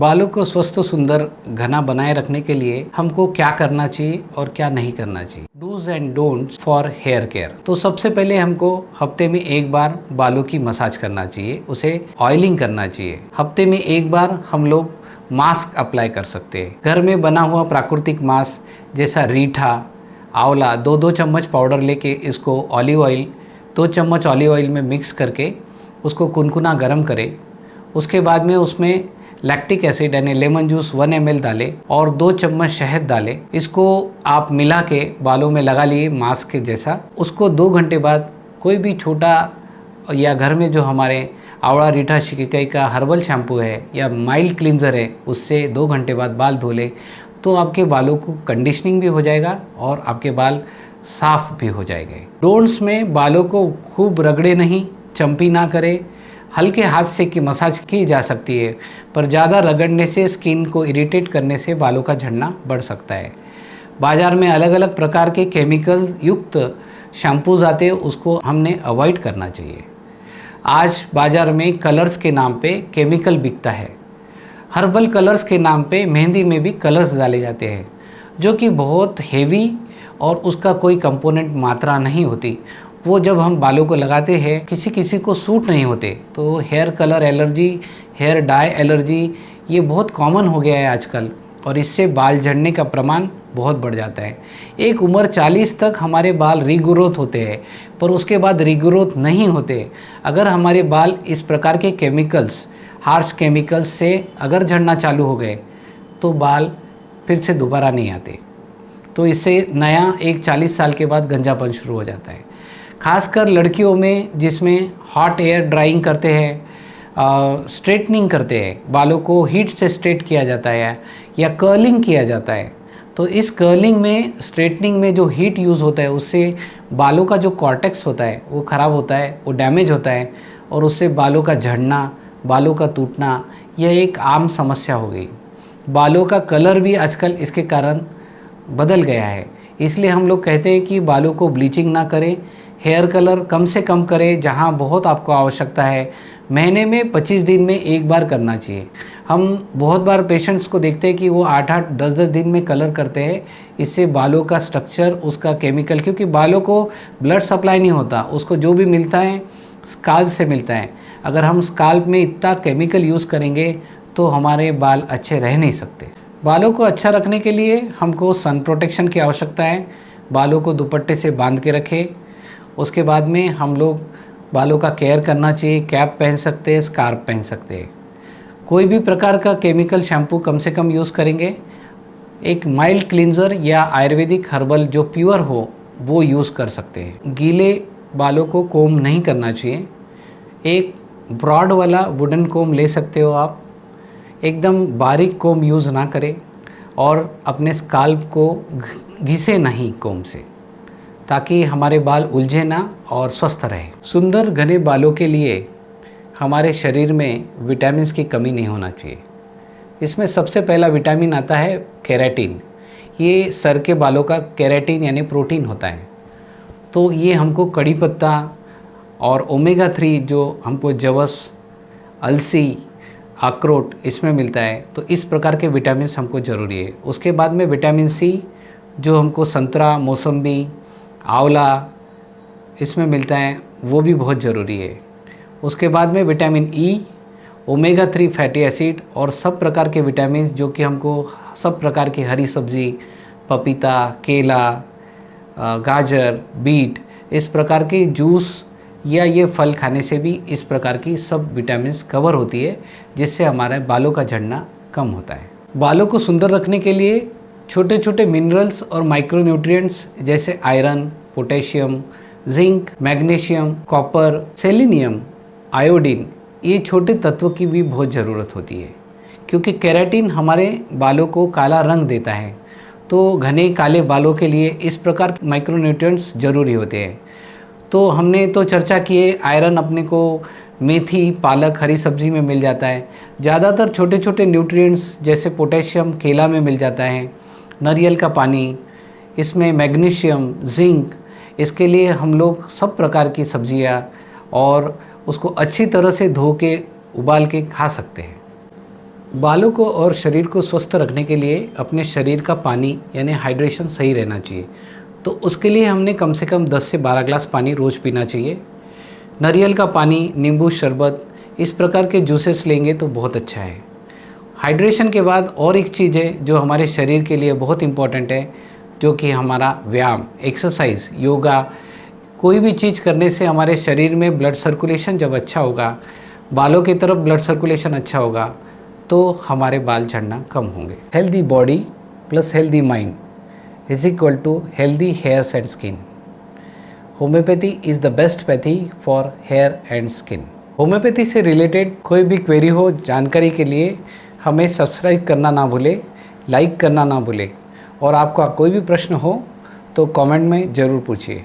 बालों को स्वस्थ और सुंदर घना बनाए रखने के लिए हमको क्या करना चाहिए और क्या नहीं करना चाहिए। Dos and don'ts for hair care. तो सबसे पहले हमको हफ्ते में एक बार बालों की मसाज करना चाहिए, उसे ऑयलिंग करना चाहिए। हफ्ते में एक बार हम लोग मास्क अप्लाई कर सकते हैं। घर में बना हुआ प्राकृतिक मास्क जैसा रीठा, आंवला, 2-2 चम्मच पाउडर लेके इसको ऑलिव ऑयल 2 चम्मच ऑलिव ऑयल में मिक्स करके उसको कुनकुना गर्म करें। उसके बाद में उसमें लैक्टिक एसिड यानी लेमन जूस 1 ml डालें और 2 चम्मच शहद डालें। इसको आप मिला के बालों में लगा लिए मास्क के जैसा। उसको 2 घंटे बाद कोई भी छोटा या घर में जो हमारे आंवला, रीठा, शिकाकाई का हर्बल शैम्पू है या माइल्ड क्लींजर है, उससे 2 घंटे बाद बाल धो लें तो आपके बालों को कंडीशनिंग भी हो जाएगा और आपके बाल साफ भी हो जाएंगे। डोंट्स में बालों को खूब रगड़े नहीं, चंपी ना करें। हल्के हाथ से की मसाज की जा सकती है, पर ज़्यादा रगड़ने से स्किन को इरिटेट करने से बालों का झड़ना बढ़ सकता है। बाज़ार में अलग अलग प्रकार के केमिकल युक्त शैम्पूज आते हैं, उसको हमने अवॉइड करना चाहिए। आज बाज़ार में कलर्स के नाम पे केमिकल बिकता है। हर्बल कलर्स के नाम पे मेहंदी में भी कलर्स डाले जाते हैं, जो कि बहुत हेवी और उसका कोई कंपोनेंट मात्रा नहीं होती। वो जब हम बालों को लगाते हैं किसी किसी को सूट नहीं होते। तो hair colour allergy, hair dye allergy ये बहुत कॉमन हो गया है आजकल, और इससे बाल झड़ने का प्रमाण बहुत बढ़ जाता है। एक उम्र 40 तक हमारे बाल रीग्रोथ होते हैं, पर उसके बाद रीग्रोथ नहीं होते। अगर हमारे बाल इस प्रकार के केमिकल्स, हार्श केमिकल्स से अगर झड़ना चालू हो गए तो बाल फिर से दोबारा नहीं आते। तो इससे नया एक 40 साल के बाद गंजापन शुरू हो जाता है। खासकर लड़कियों में, जिसमें हॉट एयर ड्राइंग करते हैं, स्ट्रेटनिंग करते हैं, बालों को हीट से स्ट्रेट किया जाता है या कर्लिंग किया जाता है। तो इस कर्लिंग में, स्ट्रेटनिंग में जो हीट यूज़ होता है उससे बालों का जो कॉर्टेक्स होता है वो ख़राब होता है, वो डैमेज होता है, और उससे बालों का झड़ना, बालों का टूटना यह एक आम समस्या हो गई। बालों का कलर भी आजकल इसके कारण बदल गया है। इसलिए हम लोग कहते हैं कि बालों को ब्लीचिंग ना करें, हेयर कलर कम से कम करें। जहां बहुत आपको आवश्यकता है, महीने में 25 दिन में एक बार करना चाहिए। हम बहुत बार पेशेंट्स को देखते हैं कि वो 8-8, 10-10 दिन में कलर करते हैं। इससे बालों का स्ट्रक्चर, उसका केमिकल, क्योंकि बालों को ब्लड सप्लाई नहीं होता, उसको जो भी मिलता है स्काल्प से मिलता है। अगर हम स्काल्प में इतना केमिकल यूज़ करेंगे तो हमारे बाल अच्छे रह नहीं सकते। बालों को अच्छा रखने के लिए हमको सन प्रोटेक्शन की आवश्यकता है। बालों को दुपट्टे से बांध के रखें। उसके बाद में हम लोग बालों का केयर करना चाहिए। कैप पहन सकते हैं, स्कार्फ पहन सकते हैं। कोई भी प्रकार का केमिकल शैम्पू कम से कम यूज़ करेंगे। एक माइल्ड क्लींजर या आयुर्वेदिक हर्बल जो प्योर हो वो यूज़ कर सकते हैं। गीले बालों को कोम नहीं करना चाहिए। एक ब्रॉड वाला वुडन कोम ले सकते हो आप। एकदम बारीक कोम यूज़ ना करें और अपने स्काल्प को घिसे नहीं कोम से, ताकि हमारे बाल उलझे ना और स्वस्थ रहे। सुंदर घने बालों के लिए हमारे शरीर में विटामिन्स की कमी नहीं होना चाहिए। इसमें सबसे पहला विटामिन आता है केराटिन। ये सर के बालों का केराटिन यानी प्रोटीन होता है। तो ये हमको कड़ी पत्ता और ओमेगा 3 जो हमको जवस, अलसी, अखरोट इसमें मिलता है। तो इस प्रकार के विटामिन्स हमको ज़रूरी है। उसके बाद में विटामिन सी जो हमको संतरा, मौसम्बी, आंवला इसमें मिलता है, वो भी बहुत ज़रूरी है। उसके बाद में vitamin E, omega 3 fatty acid और सब प्रकार के विटामिन जो कि हमको सब प्रकार की हरी सब्जी, पपीता, केला, गाजर, बीट इस प्रकार के जूस या ये फल खाने से भी इस प्रकार की सब विटामिन्स कवर होती है, जिससे हमारे बालों का झड़ना कम होता है। बालों को सुंदर रखने के लिए छोटे छोटे मिनरल्स और माइक्रोन्यूट्रिएंट्स जैसे iron, potassium, zinc, magnesium, copper, selenium, iodine ये छोटे तत्व की भी बहुत ज़रूरत होती है, क्योंकि केराटिन हमारे बालों को काला रंग देता है। तो घने काले बालों के लिए इस प्रकार माइक्रोन्यूट्रिएंट्स ज़रूरी होते हैं। तो हमने तो चर्चा की है, आयरन अपने को मेथी, पालक, हरी सब्जी में मिल जाता है। ज़्यादातर छोटे छोटे न्यूट्रिएंट्स जैसे पोटेशियम केला में मिल जाता है, नारियल का पानी, इसमें मैग्नीशियम, जिंक, इसके लिए हम लोग सब प्रकार की सब्जियां और उसको अच्छी तरह से धो के उबाल के खा सकते हैं। बालों को और शरीर को स्वस्थ रखने के लिए अपने शरीर का पानी यानी हाइड्रेशन सही रहना चाहिए। तो उसके लिए हमने कम से कम 10 से 12 ग्लास पानी रोज़ पीना चाहिए। नारियल का पानी, नींबू शरबत, इस प्रकार के जूसेस लेंगे तो बहुत अच्छा है। हाइड्रेशन के बाद और एक चीज़ है जो हमारे शरीर के लिए बहुत इम्पॉर्टेंट है, जो कि हमारा व्यायाम, एक्सरसाइज, योगा, कोई भी चीज़ करने से हमारे शरीर में ब्लड सर्कुलेशन जब अच्छा होगा, बालों की तरफ ब्लड सर्कुलेशन अच्छा होगा, तो हमारे बाल झड़ना कम होंगे। Healthy body plus healthy mind is equal to healthy hairs and skin. Homeopathy is the best pathy for hair and skin. Homeopathy से रिलेटेड कोई भी क्वेरी हो, जानकारी के लिए हमें सब्सक्राइब करना ना भूले, लाइक करना ना भूले, और आपका कोई भी प्रश्न हो तो कमेंट में ज़रूर पूछिए।